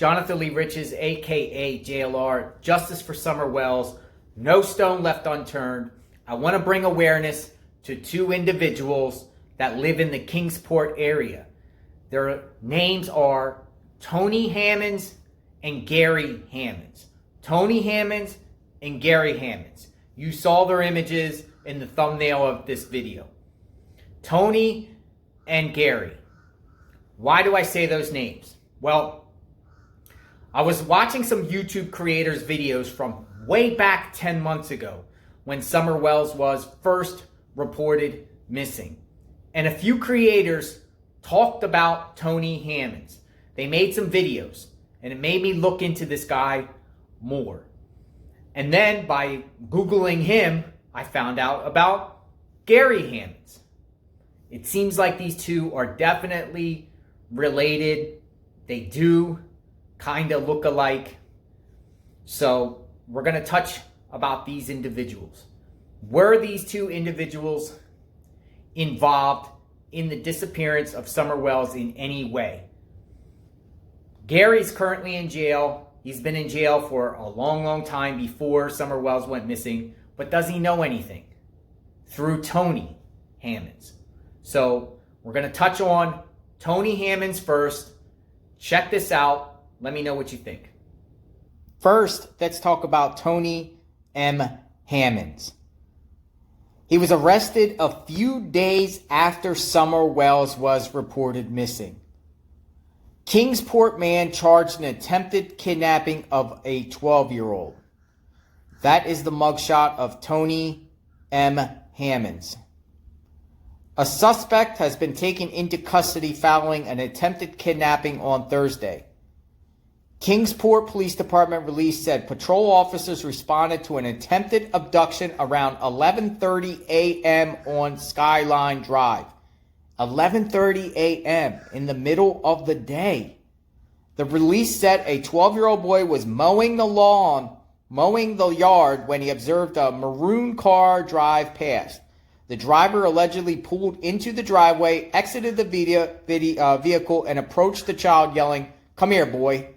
Jonathan Lee Riches, aka JLR, Justice for Summer Wells, no stone left unturned. I want to bring awareness to two individuals that live in the Kingsport area. Their names are Tonie Hammonds and Gary Hammonds. Tonie Hammonds and Gary Hammonds. You saw their images in the thumbnail of this video. Tonie and Gary. Why do I say those names? Well, I was watching some YouTube creators' videos from way back 10 months ago when Summer Wells was first reported missing. And a few creators talked about Tonie Hammonds. They made some videos, and it made me look into this guy more. And then by Googling him, I found out about Gary Hammonds. It seems like these two are definitely related. They do kind of look alike. So we're going to touch about these individuals. Were these two individuals involved in the disappearance of Summer Wells in any way? Gary's currently in jail. He's been in jail for a long time before Summer Wells went missing. But does he know anything? Through Tonie Hammonds. So we're going to touch on Tonie Hammonds first. Check this out. Let me know what you think. First, let's talk about Tonie M. Hammonds. He was arrested a few days after Summer Wells was reported missing. Kingsport man charged in attempted kidnapping of a 12-year-old. That is the mugshot of Tonie M. Hammonds. A suspect has been taken into custody following an attempted kidnapping on Thursday. Kingsport Police Department release said patrol officers responded to an attempted abduction around 11:30 a.m. on Skyline Drive. 11:30 a.m. in the middle of the day. The release said a 12-year-old boy was mowing the yard when he observed a maroon car drive past. The driver allegedly pulled into the driveway, exited the vehicle, and approached the child yelling, "Come here, boy."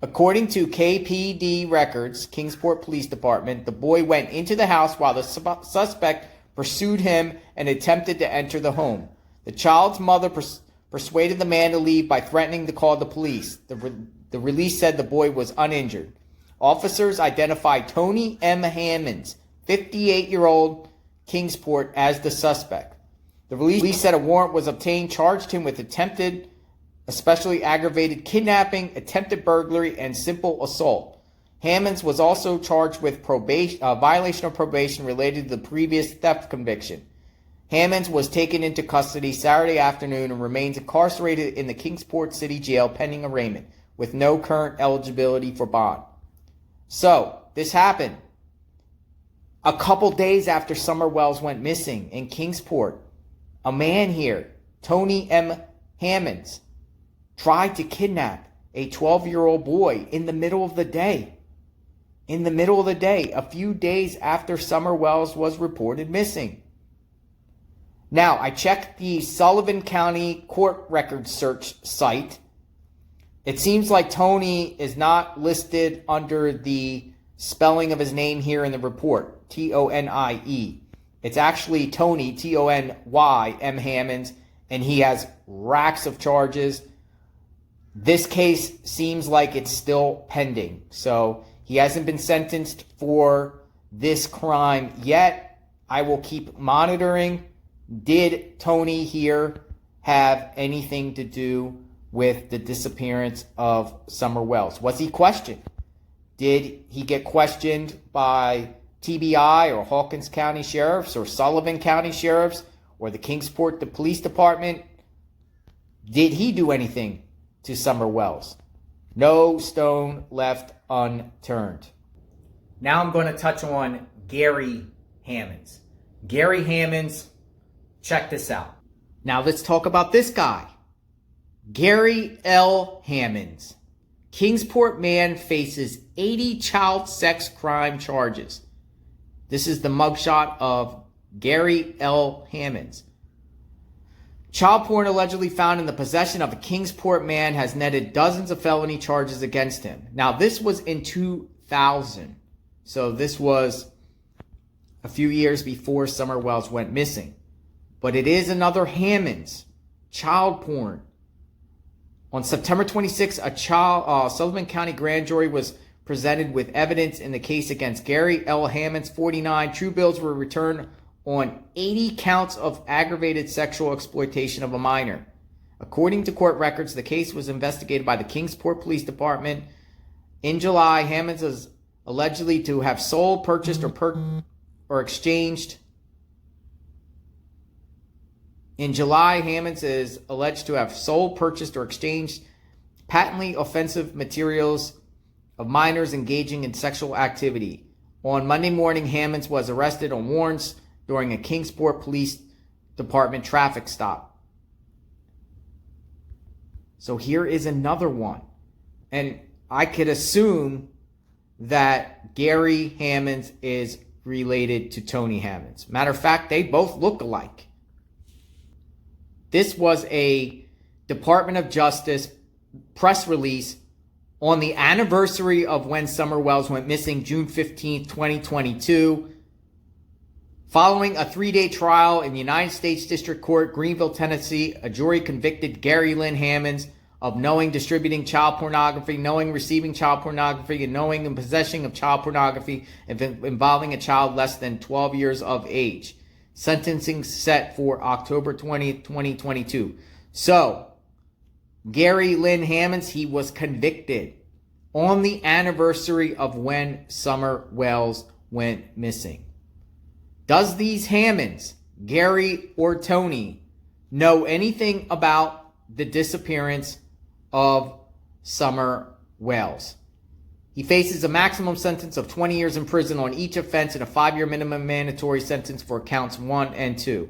According to KPD records, Kingsport Police Department, the boy went into the house while the suspect pursued him and attempted to enter the home. The child's mother persuaded the man to leave by threatening to call the police. The release said the boy was uninjured. Officers identified Tonie M. Hammonds, 58-year-old Kingsport, as the suspect. The release said a warrant was obtained, charged him with attempted, especially aggravated kidnapping, attempted burglary, and simple assault. Hammonds was also charged with violation of probation related to the previous theft conviction. Hammonds was taken into custody Saturday afternoon and remains incarcerated in the Kingsport City Jail pending arraignment, with no current eligibility for bond. So, this happened a couple days after Summer Wells went missing in Kingsport. A man here, Tonie M. Hammonds, tried to kidnap a 12-year-old boy in the middle of the day. In the middle of the day, a few days after Summer Wells was reported missing. Now, I checked the Sullivan County Court Records Search site. It seems like Tonie is not listed under the spelling of his name here in the report, Tonie. It's actually Tonie, Tony, M. Hammonds, and he has racks of charges. This case seems like it's still pending. So he hasn't been sentenced for this crime yet. I will keep monitoring. Did Tonie here have anything to do with the disappearance of Summer Wells? Was he questioned? Did he get questioned by TBI or Hawkins County Sheriffs or Sullivan County Sheriffs or the Kingsport Police Department? Did he do anything to Summer Wells? No stone left unturned. Now I'm going to touch on Gary Hammonds. Gary Hammonds, check this out. Now let's talk about this guy. Gary L. Hammonds. Kingsport man faces 80 child sex crime charges. This is the mugshot of Gary L. Hammonds. Child porn allegedly found in the possession of a Kingsport man has netted dozens of felony charges against him. Now, this was in 2000. So this was a few years before Summer Wells went missing. But it is another Hammonds. Child porn. On September 26, a Sullivan County grand jury was presented with evidence in the case against Gary L. Hammonds, 49. True bills were returned on 80 counts of aggravated sexual exploitation of a minor. According to court records, the case was investigated by the Kingsport Police Department. In July, Hammonds is allegedly to have sold, purchased, or exchanged. In July, Hammonds is alleged to have sold, purchased, or exchanged patently offensive materials of minors engaging in sexual activity. On Monday morning, Hammonds was arrested on warrants during a Kingsport Police Department traffic stop. So here is another one. And I could assume that Gary Hammonds is related to Tonie Hammonds. Matter of fact, they both look alike. This was a Department of Justice press release on the anniversary of when Summer Wells went missing, June 15th, 2022. Following a 3-day trial in the United States District Court, Greenville, Tennessee, a jury convicted Gary Lynn Hammonds of knowing distributing child pornography, knowing receiving child pornography, and knowing and possessing of child pornography involving a child less than 12 years of age. Sentencing set for October 20th, 2022. So, Gary Lynn Hammonds, he was convicted on the anniversary of when Summer Wells went missing. Does these Hammonds, Gary or Tonie, know anything about the disappearance of Summer Wells? He faces a maximum sentence of 20 years in prison on each offense and a 5-year minimum mandatory sentence for counts 1 and 2.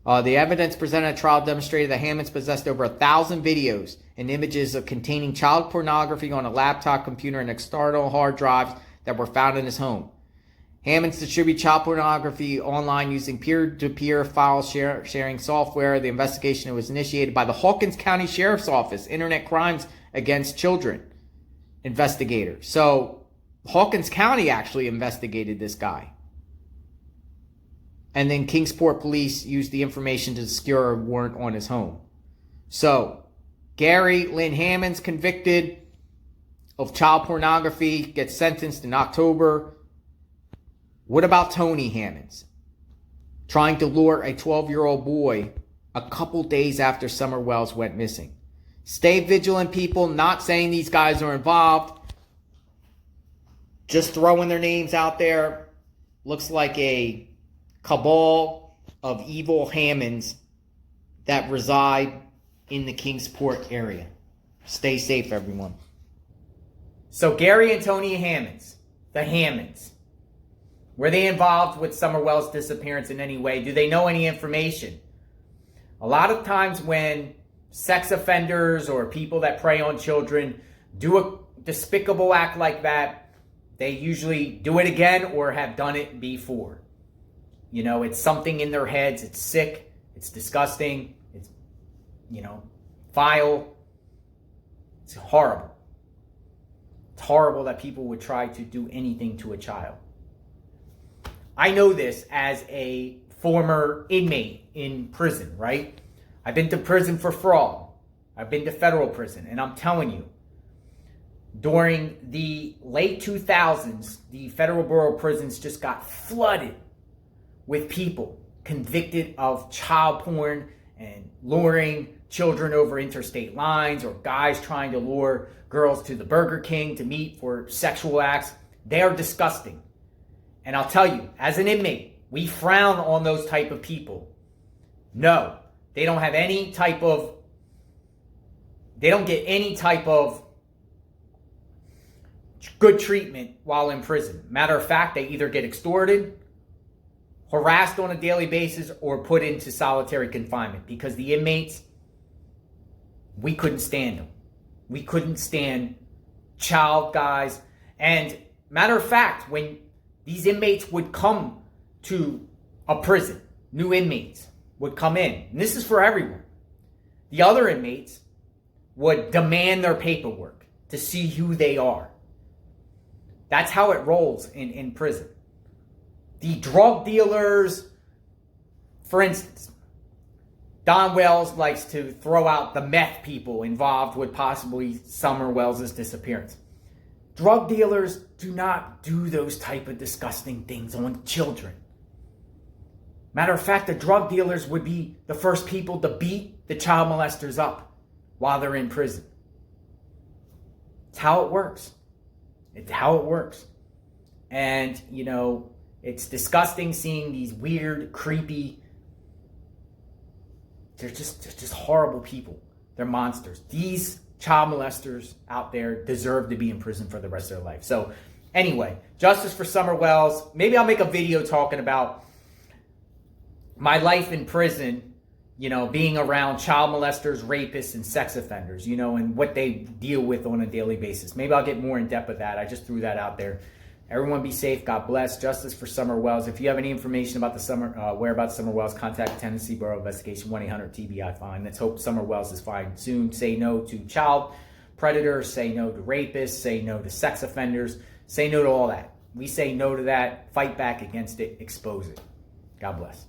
The evidence presented at trial demonstrated that Hammonds possessed over 1,000 videos and images of containing child pornography on a laptop computer and external hard drives that were found in his home. Hammonds distribute child pornography online using peer-to-peer file sharing software. The investigation was initiated by the Hawkins County Sheriff's Office, Internet Crimes Against Children investigator. So Hawkins County actually investigated this guy. And then Kingsport Police used the information to secure a warrant on his home. So Gary Lynn Hammonds, convicted of child pornography, gets sentenced in October. What about Tonie Hammonds? Trying to lure a 12-year-old boy a couple days after Summer Wells went missing. Stay vigilant, people. Not saying these guys are involved. Just throwing their names out there. Looks like a cabal of evil Hammonds that reside in the Kingsport area. Stay safe, everyone. So Gary and Tonie Hammonds, the Hammonds, were they involved with Summer Wells' disappearance in any way? Do they know any information? A lot of times when sex offenders or people that prey on children do a despicable act like that, they usually do it again or have done it before. You know, it's something in their heads. It's sick. It's disgusting. It's, vile. It's horrible. It's horrible that people would try to do anything to a child. I know this as a former inmate in prison, right? I've been to prison for fraud. I've been to federal prison. And I'm telling you, during the late 2000s, the federal bureau of prisons just got flooded with people convicted of child porn and luring children over interstate lines, or guys trying to lure girls to the Burger King to meet for sexual acts. They are disgusting. And I'll tell you, as an inmate, we frown on those type of people. No, they don't have any type of, they don't get any type of good treatment while in prison. Matter of fact, they either get extorted, harassed on a daily basis, or put into solitary confinement, because the inmates, we couldn't stand them. We couldn't stand child guys. And matter of fact, when these inmates would come to a prison, new inmates, would come in, and this is for everyone. The other inmates would demand their paperwork to see who they are. That's how it rolls in prison. The drug dealers, for instance, Don Wells likes to throw out the meth people involved with possibly Summer Wells' disappearance. Drug dealers do not do those type of disgusting things on children. Matter of fact, the drug dealers would be the first people to beat the child molesters up while they're in prison. It's how it works. It's how it works. And, you know, it's disgusting seeing these weird, creepy, they're just horrible people. They're monsters. These child molesters out there deserve to be in prison for the rest of their life. So anyway, justice for Summer Wells. Maybe I'll make a video talking about my life in prison, you know, being around child molesters, rapists, and sex offenders, you know, and what they deal with on a daily basis. Maybe I'll get more in depth with that. I just threw that out there. Everyone be safe. God bless. Justice for Summer Wells. If you have any information about the whereabouts of Summer Wells, contact Tennessee Borough Investigation 1-800-TBI-FINE. Let's hope Summer Wells is fine soon. Say no to child predators. Say no to rapists. Say no to sex offenders. Say no to all that. We say no to that. Fight back against it. Expose it. God bless.